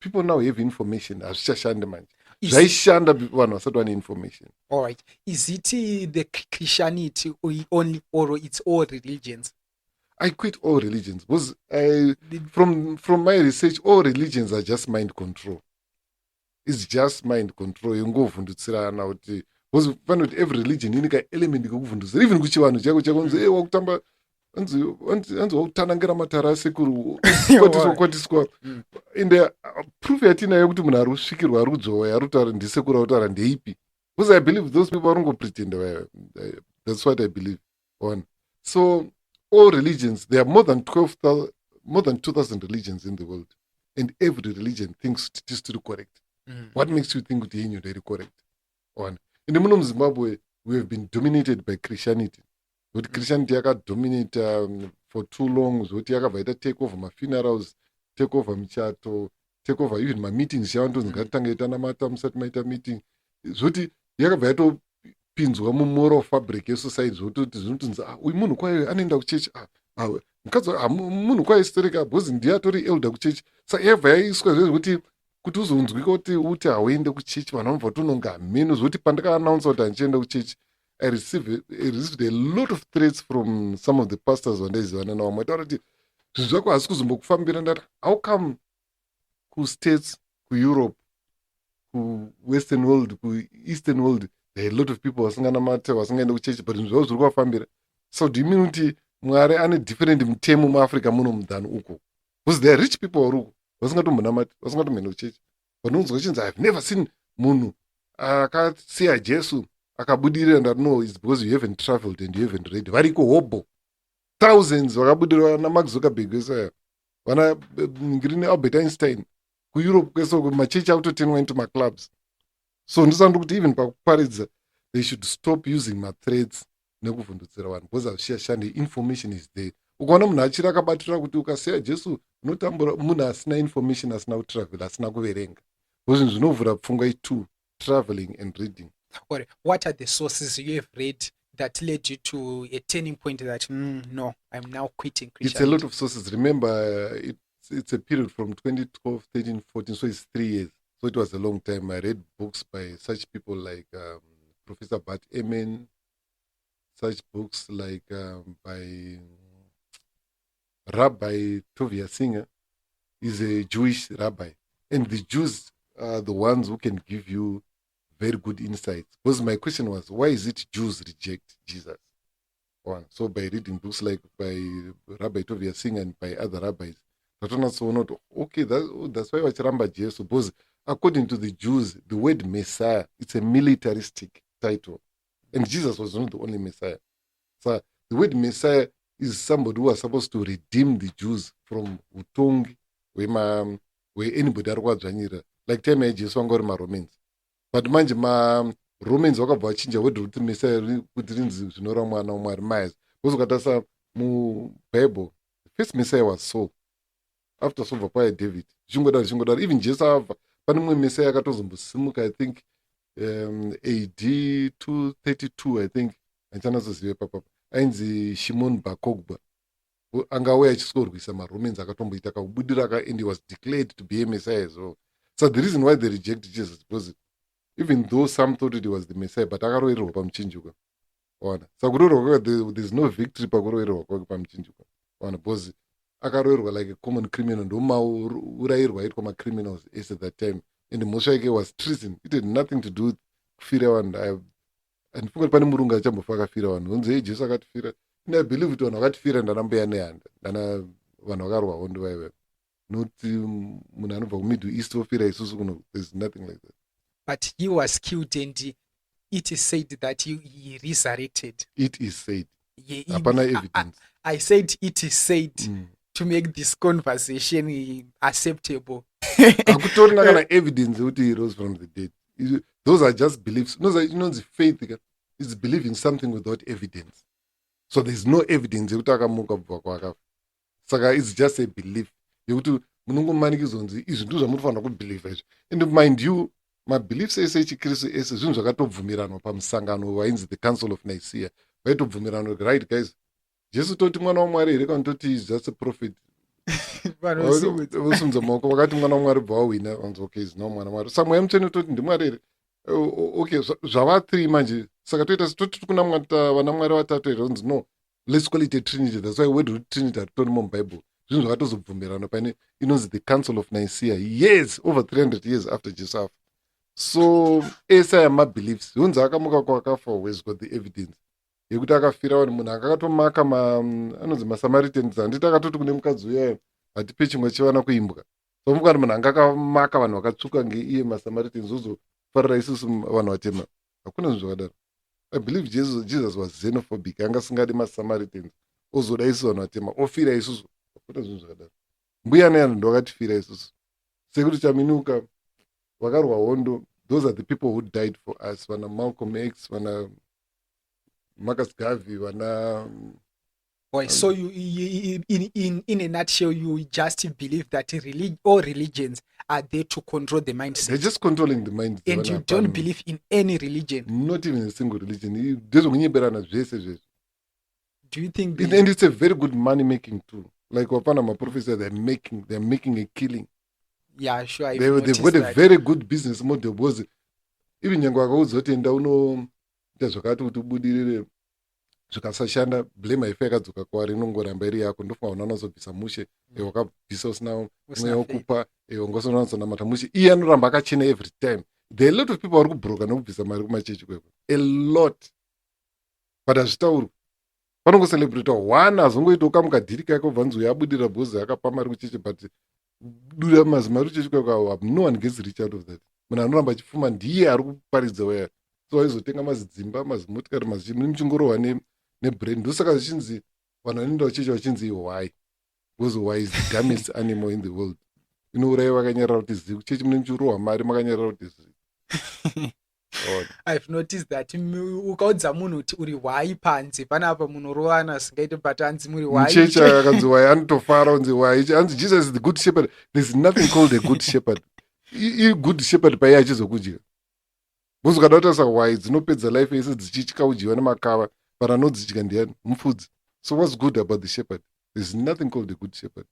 people now have information, hazvichashande manje. Zvaishanda vanhu vasati vane information. All right. Is it the Christianity only, or it's all religions? I quit all religions because from my research, all religions are just mind control. It's just mind control. Yongovhundutsirana kuti because find out every religion inika element yekuvhundutsira. Even kuchivanhu chako chakonzi wakutamba anzi wakutanangira matara sekuru kwatiswa. And proof yatinayo kuti munhu ari kusvikirwa ari kudzowa ari kutaura ndisekuru ari kutaura ndeipi. Because I believe those people are not pretend. That's what I believe on. So all religions, there are more than 2,000 religions in the world, and every religion thinks it is still correct. What makes you think that you are correct? One. In the Muno Zimbabwe, we have been dominated by Christianity. But Christianity dominate for too long. Take over my funerals, take over my chato, take over even my meetings. Meeting. Zoti zvakutopinzwa mumoral fabric yesociety zvototi zvinotonzi uyu munhu kwayo anoenda kuchechi mukadzi munhu kwayo stereka bhozi ndiye atori elder kuchechi saka yabva yaiswa zvezvekuti kuti uzonzwika kuti uti hauende kuchechi vanhu vanobva tononga mhenu zvoti pandakaanaunsa kuti handichienda kuchechi I received a lot of threats from some of the pastors vandaizivana navo mataura kuti zvinhu zvako hasi kuzombokufambira ndati how come kustates kueurope kuwestern world kueastern world there are a lot of people vasinganamate vasingaende kuchechi but zvinhu zvavo zviri kuvafambira so do you mean kuti mwari ane different mutemo muafrica muno mudhani uko because there are rich people vari uko vasingatombonamati vasingatomboenda kuchechi vanonzwa chinzi I've never seen munhu akasiya jesu akabudirira ndati no it's because you haven't traveled and you haven't read variko hobo thousands vakabudirira namark zuckerberg vesaya vana ngirini albert einstein kueurope kwese machechi akutotenwa into maclubs so ndisando kuti even pakuparidza they should stop using mathreads nekuvhundutsira vanhu because hazvishashande information is there ukaona munhu achiri akabatira kuti ukasiya jesu unotambura munhu asina information asina kutravel asina kuverenga because zvinhu zvinovhura pfungwa itu traveling and reading. What are the sources you have read that led you to a turning point that no, I'm now quitting Christianity? It's a lot of sources. Remember, it's a period from 2012, 13, 14, so it's 3 years. So it was a long time. I read books by such people like Professor Bart Ehrman, such books like by Rabbi Tovia Singer. He's a Jewish rabbi. And the Jews are the ones who can give you very good insights. Because my question was, why is it Jews reject Jesus? One. So by reading books like by Rabbi Tovia Singh and by other rabbis, okay, that's why Wachiramba Jesus. Because according to the Jews, the word Messiah, it's a militaristic title. And Jesus was not the only Messiah. So the word Messiah is somebody who was supposed to redeem the Jews from utongi, where anybody arwadzvanyira. Like time Jesus wangori ma-Romans. But manje ma-Romans wakabva vachinja word kuti Messiah kuti rinzi zvinora mwana waMwari Myers. Because ukatasa muBible, the first Messiah was Saul. After Saul vapaya David. Zvingodaro. Even Jesus abva. Pane mumwe Messiah akatozombosimuka, I think, AD 232, I think. Anchanazozive papapa. Ainzi Shimon Bar Kokhba. Angauya achiskorwisa ma-Romans akatomboita akabudira and he was declared to be a Messiah as well. So the reason why they rejected Jesus was even though some thought it was the Messiah, but akaroererwa pamuchinjuka. So there's no victory pakuroererwa kwake pamuchinjuka. Because akaroererwa like a common criminal. Ndomaurayirwa aitwa ma-criminals at that time. And the mhosva yake was treason. It had nothing to do with kufira vanhu. Andifunga pane murungu achambofa akafira vanhu. Unze Jesu akatifira. I believe kuti vanhu vakatifira ndanambuya nehanda. Ndana vanhu vakarwa hondo vaiva. Not munhu anobva kumiddle east ofira isusu kuno. There's nothing like that. But he was killed and it is said that he resurrected. It is said. Hapana evidence. I said it is said to make this conversation acceptable. Akutorina kana evidence kuti he rose from the dead. Those are just beliefs. The faith is believing something without evidence. So there's no evidence yekuti akamuka kubva kwakafa. Saka it's just a belief. Yekuti munongomanikidzonzi izvi ndizvo zvamunofanira kubhelievha izvi. And mind you, mabeliefs ese echikristu ese zvinhu zvakatobvumiranwa pamusangano wainzi the Council of Nicaea. Vaitobvumiranwa, right guys? Jesu toti mwana waMwari here kana toti is just a prophet. Vosunza maoko vakati mwana waMwari bva wawina, vanzi okay is no mwana waMwari. Samuel mutsvene toti ndimwari here. Okay, zvava 3 manje. Saka toita toti kuna vana Mwari vatatu here, vanzi no. Let's call it a Trinity. That's why word Trinity hatitorimo muBible. Zvinhu zvakatozobvumiranwa pane inonzi the Council of Nicaea years, over 300 years after Jesus. So esa yamabeliefs hunzi akamuka kwakafa has got the evidence yekuti akafira vanhu. Munhu akatomaka anonzi maSamaritans. Handiti akatoti kune mukadzi uya hatipe chimwe chevana kuimbwa. So mukati munhu anga akamaka vanhu vakatsvuka ngeiye maSamaritans ozofarira isusu vanhu vatema. Hakuna zvinhu zvakadaro. I believe Jesus was xenophobic. Anga asingadi maSamaritans ozoda isusu vanhu vatema ofira isusu. Hakuna zvinhu zvakadaro. Mbuya neyanhu ndo akatifira isusu. Sekuti chaminuka vakarwa hondo. Those are the people who died for us. Vana Malcolm X, vana Marcus Garvey, vana Well, so you in a nutshell, you just believe that all religions are there to control the They're mindset, just controlling the mind. and you don't believe in any religion. Not even a single religion. Ndezvokunyeberana zvese izvezvi. Do you think And it's a very good money making tool. Like wapana maprofessor, they're making a killing. Yeah, sure. They've got a very good business model because even nyange wakaudza kuti enda unoita zvakati kuti ubudirire zvikasashanda blame haifa yakadzoka kwaari inongoramba iri yako ndofunga unanazobvisa mushe wakabvisa usina mweya wekupa ungasonatsonamata mushe iye anoramba akachena every time. There are a lot of people vari kubhuroka nekubvisa mari kumachechi kweko, a lot, but hazvitaurwi. Vanongocelebrata one azongoita ukamukadhiri kake ubvanzi uyo abudira bhozi akapa mari kuchechi, but dura mazimari kuchechi kweko no one gets rich out of that. Munhu anoramba achipfuma ndiye ari kuparidza waya, so aizotenga mazidzimba mazimotikari mazimuri muchingorohwa nebrand. Ndosaka zvichinzi vanhu vanoenda kuchechi vachinzi why, because why is the dumbest animal in the world. Inourayiwa vakanyarara kuti zii, kuchechi mune muchirohwa mari makanyarara kuti zii. I've noticed that ukaudza munhu kuti uri why panze panapa munorovana asingaite but anzi muri why muchechi akanzi why anotofara unzi why anzi Jesus is the good shepherd. There's nothing called a good shepherd. Good shepherd paiye achizokudya, because ukada kutarisa why dzinopedza life yese dzichikaujiwa nemakava, but anodzidya ndiani? Mufudzi. So what's good about the shepherd? There's nothing called a good shepherd.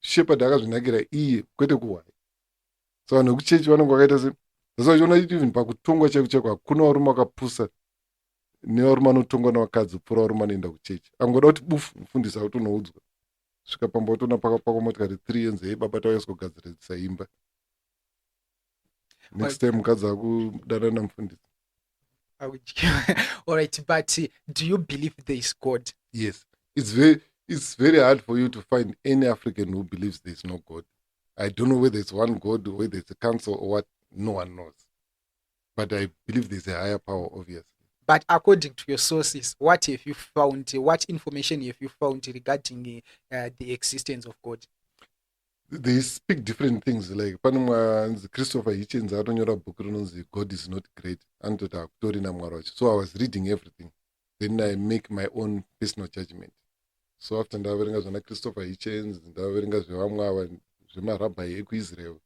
Shepherd akazvinakira iye kwete kuwhy. So vanhu vekuchechi vanonge vakaita se zasachiona even pakutongwa chaiko chaiko hakuna varume vakapusa nevarume anotongwa navakadzi kupfuura varume anoenda kuchechi. Angoda kuti bufu mufundisi autonoudzwa svika pamba utona pakapakwa motikari 3 yenzei baba tauyaswa kugadzirisa imba. Next time mukadzi akudana namufundisi. All right, but do you believe there is God? Yes. It's very hard for you to find any African who believes there is no God. I don't know whether it's one God or whether it's a council or what. No one knows. But I believe there's a higher power, obviously. But according to your sources, what have you found? What information have you found regarding the existence of God? They speak different things. Like Christopher Hitchens atonyora book rinonzi God is not great. Anototi akutorina Mwari wacho. So I was reading everything. Then I make my own personal judgment. So after ndavaverenga zvana Christopher Hitchens, ndavaverenga zvevamwe ava zvemarabhai ekuIsrael.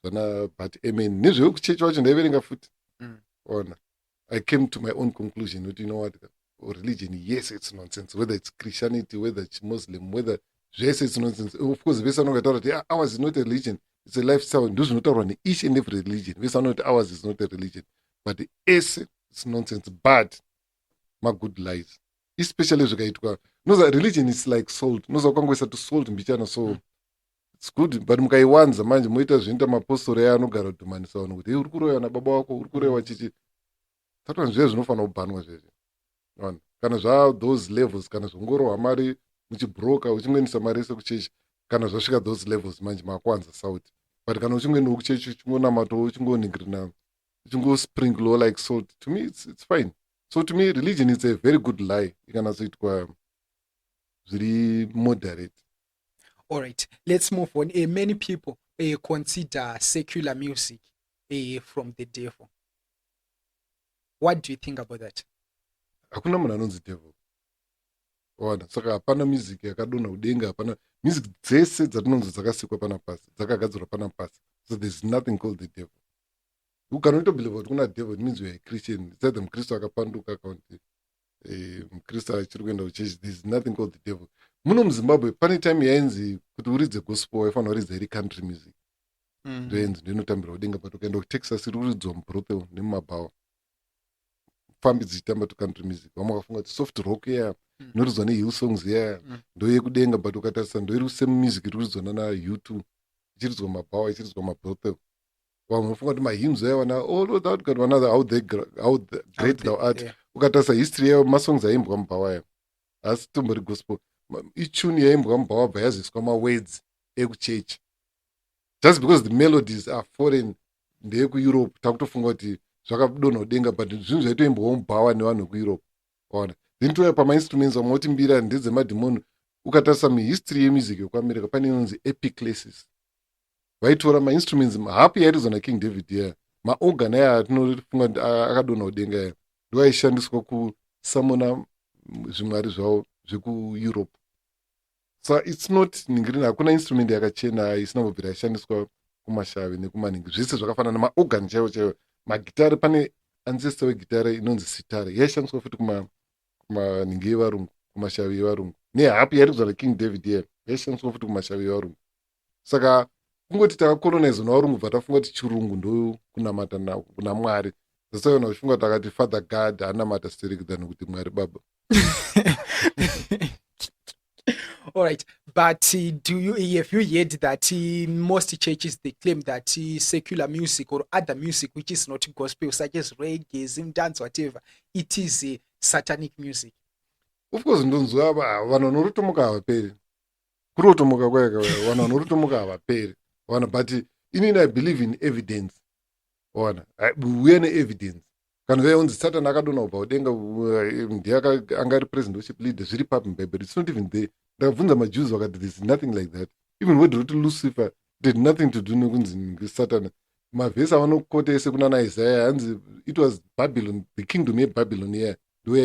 But amen. Nezvekuchechi wacho ndaiverenga futi. Ona. I came to my own conclusion. You know what? Religion, yes, it's nonsense. Whether it's Christianity, whether it's Muslim, whether yes, it's nonsense. Of course, vese vanongataura kuti ours is not a religion. It's a lifestyle. Ndozvinotaurwa each and every religion. Vese vanoti ours is not a religion. But ese, it's nonsense. But my good lies. Especially zvakaitwa. Religion is like salt. Ukangoisa to salt mbichana so it's good. But mukaiwanza manje moita zvinoita mapostori aya anogara kudhumanisa vanhu kuti uri kuroyiwa nababa wako, uri kuroyiwa chichi. Tatwa zvezvo zvinofanira kubhanwa zvezvo. Kana those levels, kana zvongorohwa mari muchibroka uchingoendesa mari yese kuchechi, kana zvasvika those levels manje makwanza sauti. But kana uchingoenda kuchechi uchingonamato uchingoningirina uchingosprinkle like salt, to me it's fine. So to me religion is a very good lie. Ikanatsoitwa zviri moderate. All right, let's move on. Many people consider secular music from the devil. What do you think about that? Hakuna munhu anonzi devil. Ona, saka hapana music yakadonha kudenga, hapana music dzese dzatinonzi dzakasikwa panapasi, dzakagadzirwa panapasi. So there's nothing called the devil. Kana utobelieve kuti kuna devil, it means you are a Christian. It's either mukristu akapanduka kaunti mukristu achiri kuenda kuchechi. There's nothing called the devil. Muno muZimbabwe pane time yainzi kuti uridze gospel waifanira uridza iri country music. Ndoenzi ndinotambira kudenga, but ukaenda kuTexas iri kuridzwa mubrothel nemumabhawa. Fambi dzichitamba to country music. Vamwe vakafunga kuti soft rock ya inoridzwa nehill songs ya ndoye kudenga, but ukatarisa ndoiri same music iri kuridzwa nana U2 ichiridzwa mumabhawa ichiridzwa mabrothel. Vamwe vanofunga kuti mahymns aya wana all without God another how great thou art. Ukatarisa history yayo masongs aimbwa mubhawa aya asi tombori gospel. Ichuni yaimbwa mubhawa bva yazoiswa mawords ekuchechi. Just because the melodies are foreign, ndeyekueurope, takutofunga kuti zvakadonha kudenga, but zvinhu zvaitoimbwawo mubhawa nevanhu vekueurope. Ona. Then touya pamainstruments vamoti mbira ndedzemadhimoni. Ukatarisa muhistory yemusic yekuamerica pane inonzi epiclesis. Vaitora mainstruments hapi yairidzwa naKing David ya maorgan aya atinofunga kuti akadonha kudenga ya ndo aishandiswa kusamona zvimwari zvavo zvekueurope. So it's not ningirina, hakuna instrument yakachena isina kubvira yashandiswa kumashavi nekumaningi. Zvese zvakafanana nemaorgan chaiwo chaiwo. Magitare, pane ancestor wegitare inonzi sitare yaishandiswa futi kumaningi evarungu, kumashavi evarungu. Nehapi yairidzwa King David here yaishandiswa futi kumashavi evarungu. Saka kungoti takakolonaiza navarungu bva tafunga kuti chirungu ndo kunamata kuna Mwari. Zasaiona uchifunga takati Father God anamata stereki than kuti Mwari Baba. All right, but have you heard that most churches they claim that secular music or other music which is not gospel, such as reggae, zim dance, whatever, it is satanic music? Of course, ndonzwa vanhu vanorutomuka havaperi. Kurotomuka kwega vanhu vanorutomuka havaperi. But I believe in evidence. We are evidence. Kana veunzi Satan akadona kubva kudenga ndiye anga ari president worship leader zviri papi mubhaibheri. It's not even there. Ndakabvunza maJews vakati there's nothing like that. Even word roti Lucifer did nothing to do nekunzi Satan. Mavhesi avanokota ese kuna naIsaiah hanzi it was Babylon, the kingdom yeBabylon here ndo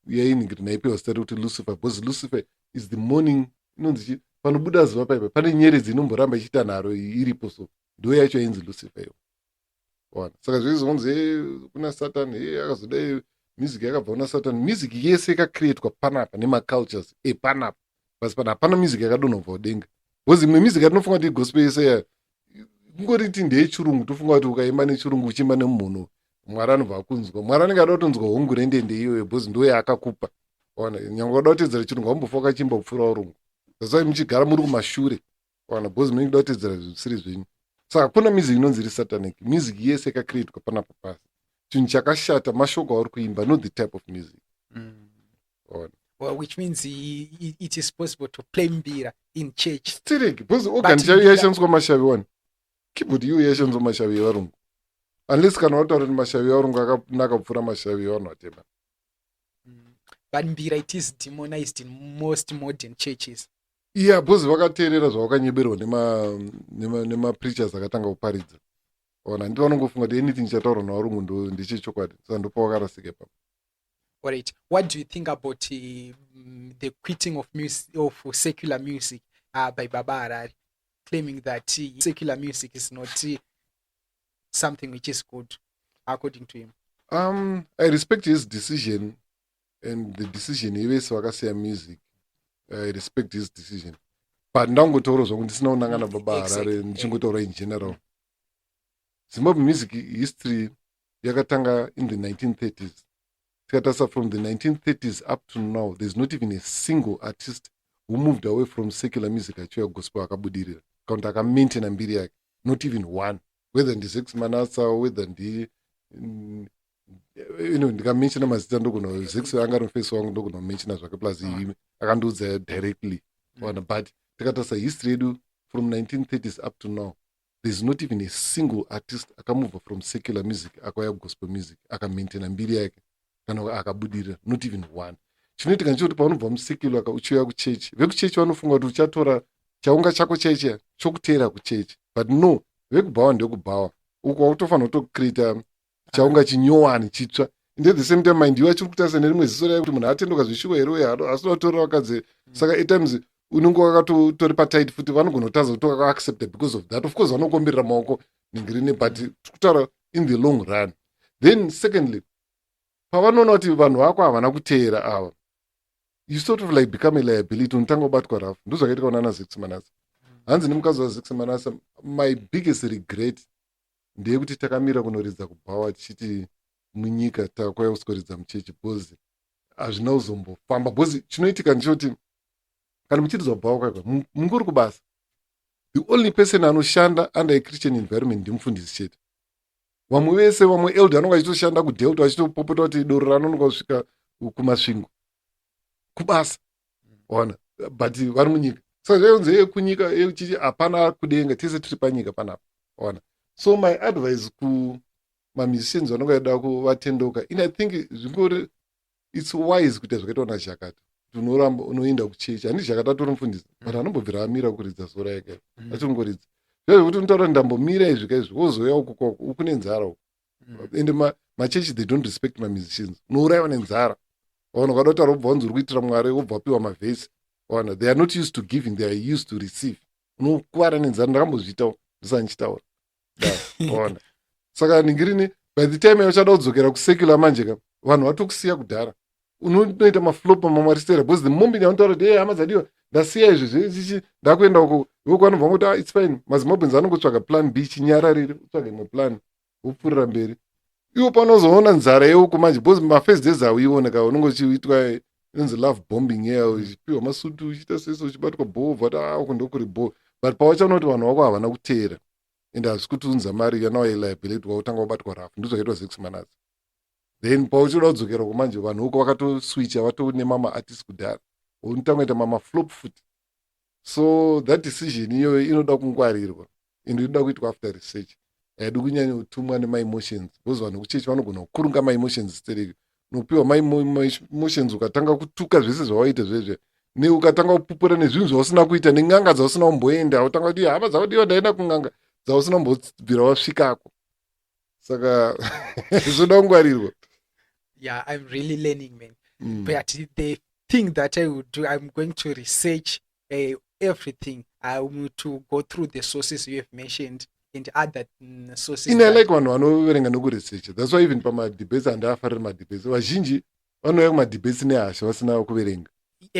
yainingiri naipiwa zita rekuti Lucifer, because Lucifer is the morning, inonzi panobuda zuva paipa pane nyeredzi inomboramba ichiita nharo iripo, so ndo yacho yainzi Lucifer iwo. Saka zvezonzi kuna Satan akazodai music yakabva kuna Satan. Music yese yakakreatwa panapa nemacultures epanapa, basi pana hapana music yakadonha kubva kudenga. Because imwe music yatinofunga kuti gospel yese kungoriti ndeyechirungu, tofunga kuti ukaimba nechirungu uchiimba nemunhu Mwari anobva akunzwa. Mwari anenge ada kutonzwa hongu rendende iyoyo, because ndo yaakakupa. Nyangwe wada kutedzera chirungu haumbofo wakachimba kupfuura urungu. Zasai muchigara muri kumashure, because munenge da kutedzera zvisiri zvenyu. Saka kuna music inonzi iri satanic. Music yese yakakreatwa panapa pasi. Chinhu chakashata mashoko auri kuimba, not the type of music. Well, which means it is possible to play mbira in church. Still, because organ chayo yaishandiswa mashavi one. Keyboard iyo yaishandiswa mashavi evarungu. Unless kana wataura kuti mashavi evarungu akanaka kupfuura mashavi evanhu vatema. But mbira it is demonized in most modern churches. Yeah, because vakateerera zvavakanyeberwa nema-preachers akatanga kuparidza. Ndito vanongofunga kuti anything chataurwa navarungu ndechechokwadi. Saka ndopa vakarasika ipapo. All right. What do you think about the quitting of secular music by Baba Harari, claiming that secular music is not something which is good, according to him? I respect his decision, and the decision yevese vakasiya music. I respect his decision. But ndangotaura zvangu ndisina kunangana Baba Harari, ndichingotaura in general. Zimbabwe music history yakatanga in the 1930s. From the 1930s up to now, there's not even a single artist who moved away from secular music achiwa gospel akabudirira. Kaunti akamaintaina mbiri yake. Not even one. Whether ndi Manasa, whether ndi ndikamenshina mazita ndogona Zex angari mufesi wangu ndogona menshina zvake plus akandiudza directly. But takatarisa history yedu from 1930s up to now, there's not even a single artist akamove from secular music akauya gospel music akamaintaina mbiri yake. Akabudirira, not even one. Chinoitika ndechekuti paunobva musecular uchiuya kuchechi, vekuchechi vanofunga kuti uchatora chaunga chako chaichi chokuteera kuchechi. But no, vekubhawa ndekubhawa. Uko autofanira kutocreata chaunga chinyowani chitsva. Inde the same time mind iwe achiri kutarisa nerimwe ziso rayo kuti munhu atendoka zvishuwa here uye asina kutorera vakadzi. Saka at times unenge wakatotori patight futi vanogona kutaza kuti wakaaccepted because of that. Of course vanokomberera maoko ningirine, but tikutaura in the long run. Then secondly, pavanoona kuti vanhu vako havana kuteera ava, you sort of like become a liability, unotanga kubatwa rafu. Ndozvakaita kaona naZex Manasa. Hanzi nemukadzi waZex Manasa, my biggest regret ndeyekuti takamira kunoridza kubhawa tichiti munyika takauya kuzoridza muchechi, because hazvina kuzombofamba. Because chinoitika ndechoti kana muchiridzwa kubhawa kwaipa mungori kubasa, the only person anoshanda under a Christian environment ndimufundisi chete. Vamwe vese, vamwe elder anonga achitoshanda kudelta achitopopota kuti doro ranonga kusvika kumasvingo kubasa. But vari munyika. Saka zvaionzi kunyika yechichi hapana kudenga, tese tiri panyika panapa. So my advice kumamusicians vanonga vaida kuvatendoka, I think zvingori it's wise kuti zvakaitwa naJakata. Unoramba unoenda kuchechi, handi Jakata atori mufundisi, but anombobvira amira kuridza sora yake achongoridza. Zvekuti unotaura ndambomira izvika izvi wozoya uku kune nzara uku. And machechi they don't respect my musicians. Unouraiwa nenzara. Ukada kutaura wobva wanzi uri kuitira Mwari, wobva wapiwa mavhesi. ona, they are not used to giving, they are used to receive. Unokuvara nenzara, ndakambozviitawo ndisandichitaura ona. Saka ningirini by the time yauchada kudzokera kusecular manje ka vanhu vatokusiya kudhara, unoita maflop mamarisera, because the moment yaunotaura kuti hama dzadiwa ndasiya izvi zvechichi ndakuenda uko, iwe kwanobva ngokuti its fine, mazimbabwens anongotsvaga plan b, chinyararire utsvaga imwe plan upfuurira mberi. Iwo panozoona nzara yeuko manje, because mafirst days auioneka unongochiitwa inonzi love bombing yeya, uchipiwa masutu uchiita sese uchibatwa bhovha kuti uko ndokuri bho, but pawachanoti vanhu vako havana kuteera ende hazvi kuti unza mari yanawa liability wautanga wabatwa rafu, ndizvaitwa 6 manats. Then pauchoda kudzokera kumanje vanhu uko vakatoswitcha, vatonema maartist kudhara, unotanga kuita mamaflop futi. So that decision iyoyo inoda kungwarirwa ende inoda kuitwa after research. Haidi kunyanya kutumwa nemaemotions, because vanhu kuchechi vanogona kukurunga maemotions stereki. Unopiwa maemotions ukatanga kutuka zvese zvawaita zvezve, neukatanga kupupura nezvinhu zvausina kuita, neng'anga dzausina kumboenda, utanga kuti hama dzaudiwa ndaenda kung'anga dzausina kumbobvira wasvikako. Saka zvoda kungwarirwa. Yeah, I'm really learning, man. But the thing that I would do, I'm going to research everything. I want to go through the sources you have mentioned and other sources. I like vanhu vanoverenga nokuresearch. That's why even pamadebates handafariri madebates, vazhinji vanouya kumadebates nehasha vasina kuverenga.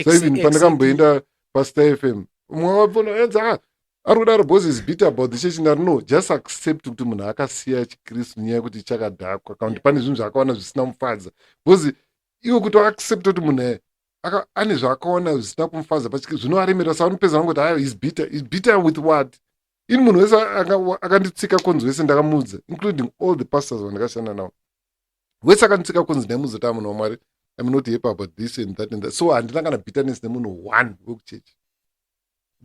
So even pandakamboenda paStar FM, umwe wapona enzaka ari kudaro boss is bitter about the church, ndari no, just accept kuti munhu akasiya chikristu nyaya yekuti chakadhakwa kana kuti pane zvinhu zvaakaona zvisina mufadza. Because iwo kuti accept kuti munhu ane zvaakaona zvisina kumufadza pachikristu zvinoaremera, sa unopedza vanongoti hayo is bitter with what? Ini munhu wese akanditsika konzi wese ndakamuudza, including all the pastors vandakashanda navo, wese akanditsika konzi ndaimudza kuti munhu wamwari, I'm not happy about this and that and that. So handina kana bitterness nemunhu one wekuchechi.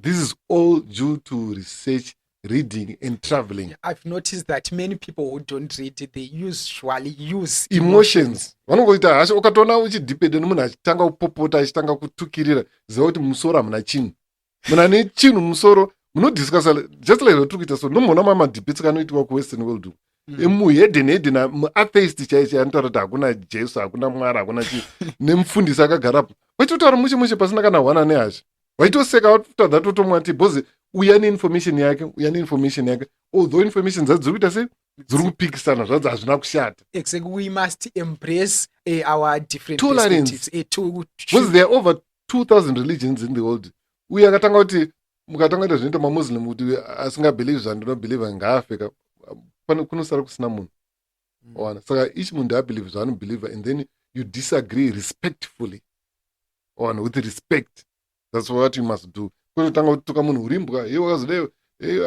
This is all due to research, reading and traveling. I've noticed that many people who don't read, they usually use emotions. Vanongoita hasha, ukatoona uchidhipende nemunhu achitanga kupopota, achitanga kutukirira, ziva kuti musoro hamuna chinhu. Muna nechinhu musoro, munodiscussa just like zvatiri kuita so. Nomona mamadhibetes kanoitwa kuwestern world. Muhedhen muatheist chaiche anotaura kuti hakuna Jesu, hakuna Mwari, hakuna chii, nemufundisi akagarapo. Vachitaura mushe pasina kana hwana nehasha. Vaitoseka vatotadza totomwati, bhozi uya neinformation yake, although information dzadzo dziri kuita sei, dziri kupikisana, zvadzo hazvina kushata. Exactly, we must embrace our different tolerance. Because there are over 2,000 religions in the world. Uya akatanga kuti mukatanga kuita zvinoita mamuslim kuti asingabelieve zvandinobelieve ngaafeka, kunosara kusina munhu. Saka each munhu ndabelieve zvaanobelieve, and then you disagree respectfully, with respect. That's what you must do. Kunotanga kutuka munhu urimbwa, iye wakazodai,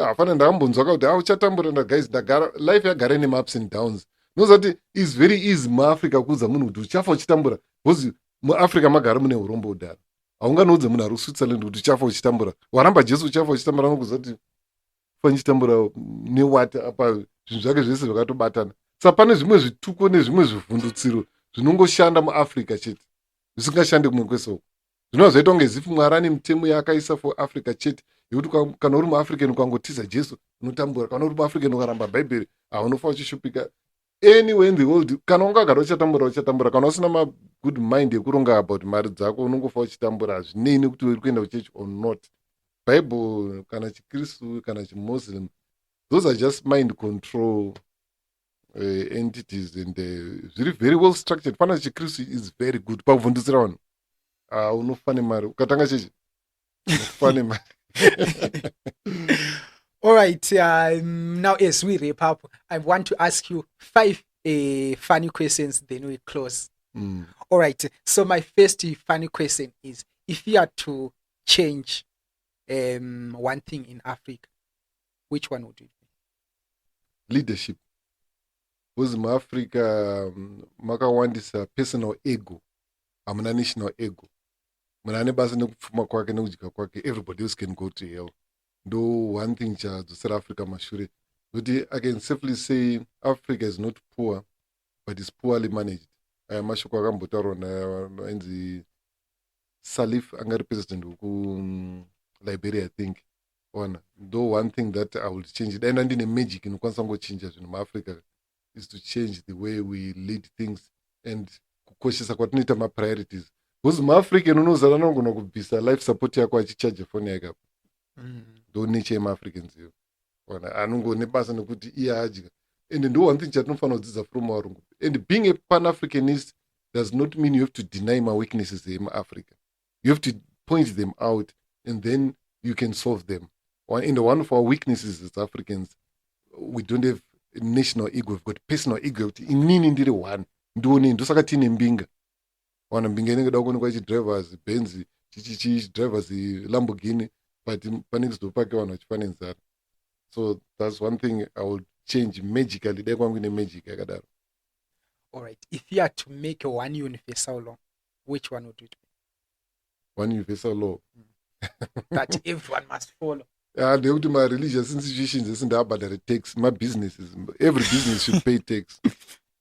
hapana ndakambonzwa kuti uchatambura guys, ndagara life yagara nema-ups and downs. Nozati is very easy muAfrica kuudza munhu kuti uchafa uchitambura, because muAfrica magara mune urombo udara. Haunganodze munhu ari kuSwitzerland kuti uchafa uchitambura. Waramba Jesu uchafa uchitambura, nokuzati fa uchitambura newati apa zvinhu zvake zvese zvakatobatana. Saka pane zvimwe zvituko nezvimwe zvivhundutsiro zvinongoshanda muAfrica chete, zvisingashande kumwe kwese uko. Zvinova zvaita kunge zifu Mwari ane mitemo yaakaisa for Africa chete, yekuti kana uri muAfrican ukangotiza Jesu unotambura, kana uri muAfrican ukaramba Bhaibheri haunofa uchishupika. Anywhere in the world, kana ungagara uchatambura, kana usina magood mind yekuronga about mari dzako, unongofa uchitambura, hazvinei kuti uri kuenda kuchechi or not. Bible kana chikristu kana chimuslim, those are just mind control entities, and very very well structured. Pana chikristu is very good pakuvhundutsira vanhu. Unofane mari ukatanga chechi unofane mari. All right, now as we wrap up, I want to ask you 5 funny questions, then we close. All right, so my first funny question is, if you had to change one thing in Africa, which one would it be? Leadership. Because in Africa, makawandisa personal ego, hamuna national ego. Munane basa nekupfuma kwake nekudya kwake, everybody else can go to hell. Though one thing chadzosera Africa mashure, but I can safely say Africa is not poor, but is poorly managed. Aya mashoko akambotaurwa naenzi Salif, angari president weku Liberia, I think. Though one thing that I will change it, and ndine magic inokwanisa ngochinja zvinhu muAfrica, is to change the way we lead things and kukoshesa kwatinoita mapriorities. Because maAfrican unozara anogona kubvisa life support yako achichaje foni yake apa. Ndo nature yemaAfricans iyo. Anongone basa nekuti iye adya. And ndo one thing chatinofanira kudzidza from varungu. And being a pan-Africanist does not mean you have to deny my weaknesses in Africa. You have to point them out and then you can solve them. And one of our weaknesses as Africans, we don't have national ego, we've got personal ego. Inini ndiri one. Ndoni ndosaka tine mbinga. Wana mbinga inenge da kuonekwa drivers Benz, drivers Lamborghini, but panenge zitopake vanhu vachifana nzara. So that's one thing I will change magically. Dai kwangu ine magic yakadaro. All right. If you had to make one universal law, which one would it be? One universal law that everyone must follow. Ndekuti my religious institutions esindabhadhare tax, my businesses, every business should pay tax.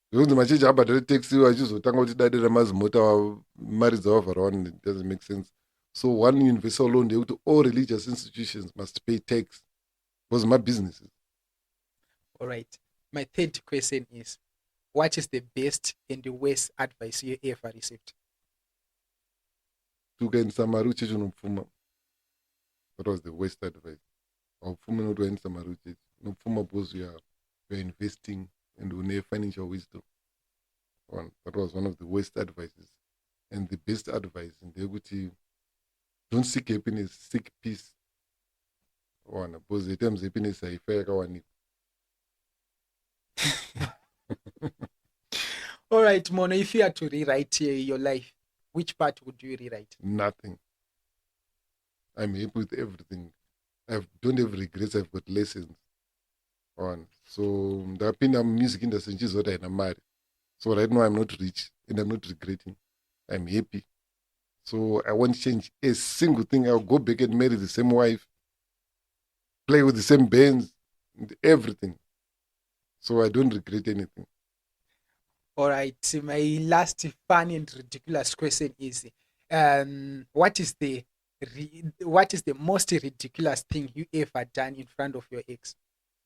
Because machechi abhadhare tax iwo achizotanga kuti dade ramazimota mari dzavavharawana, it doesn't make sense. So one universal law ndekuti all religious institutions must pay tax because my businesses. All right. My third question is, what is the best and the worst advice you ever received? Tukaendesa mari uchechi unopfuma. That was the worst advice. Haupfumi noti waendesa mari uchechi. Unopfuma because you are investing and une financial wisdom. That was one of the worst advices. And the best advice ndekuti don't seek happiness, seek peace. Because the terms happiness haifa yakawanikwa. All right, Mono, if you had to rewrite your life, which part would you rewrite? Nothing. I'm happy with everything. I don't have regrets, I've got lessons. So ndapinda music industry nchizota ina mari. So right now I'm not rich and I'm not regretting. I'm happy. So I won't change a single thing. I'll go back and marry the same wife, play with the same bands, and everything. So I don't regret anything. All right. My last fun and ridiculous question is, what is the most ridiculous thing you ever done in front of your ex,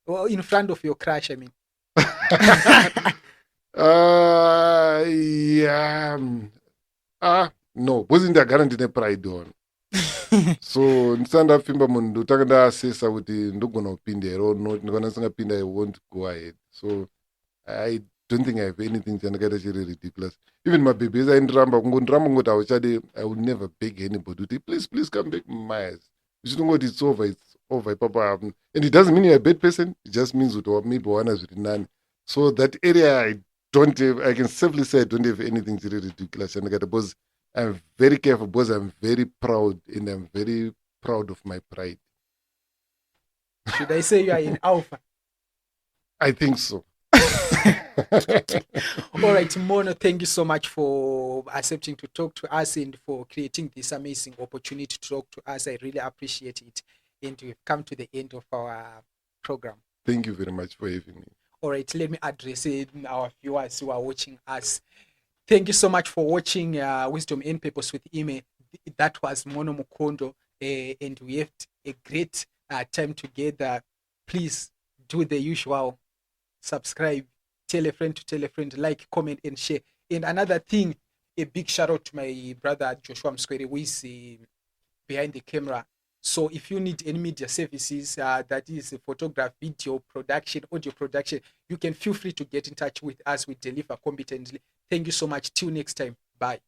or in front of your crush? I mean. No, because ndagara ndine pride on. So ndisandapfimba munhu ndotanga ndaasesa kuti ndogona kupinda here or not, ndikana ndisingapinda I won't go ahead. So I don't think I have anything chandakaita chiri ridiculous. Even my babies aindiramba kungoti hauchade, I will never beg anybody to please come back my eyes. Uchitongoti it's over papa. And it doesn't mean you're a bad person, it just means kuti maybe wana zviri nani. So that area I can safely say I don't have anything chiri ridiculous chandakaita, because I'm very careful, because I'm very proud and I'm very proud of my pride. Should I say you are in alpha? I think so. All right, Mono, thank you so much for accepting to talk to us and for creating this amazing opportunity to talk to us. I really appreciate it. And we've come to the end of our program. Thank you very much for having me. All right, let me address our viewers who are watching us. Thank you so much for watching Wisdom and Purpose with Ime. That was Mono Mukundu, and we had a great time together. Please do the usual. Subscribe, tell a friend, like, comment, and share. And another thing, a big shout out to my brother Joshua Mskwere, who is behind the camera. So if you need any media services, that is photography, video production, audio production, you can feel free to get in touch with us. We deliver competently. Thank you so much. Till next time. Bye.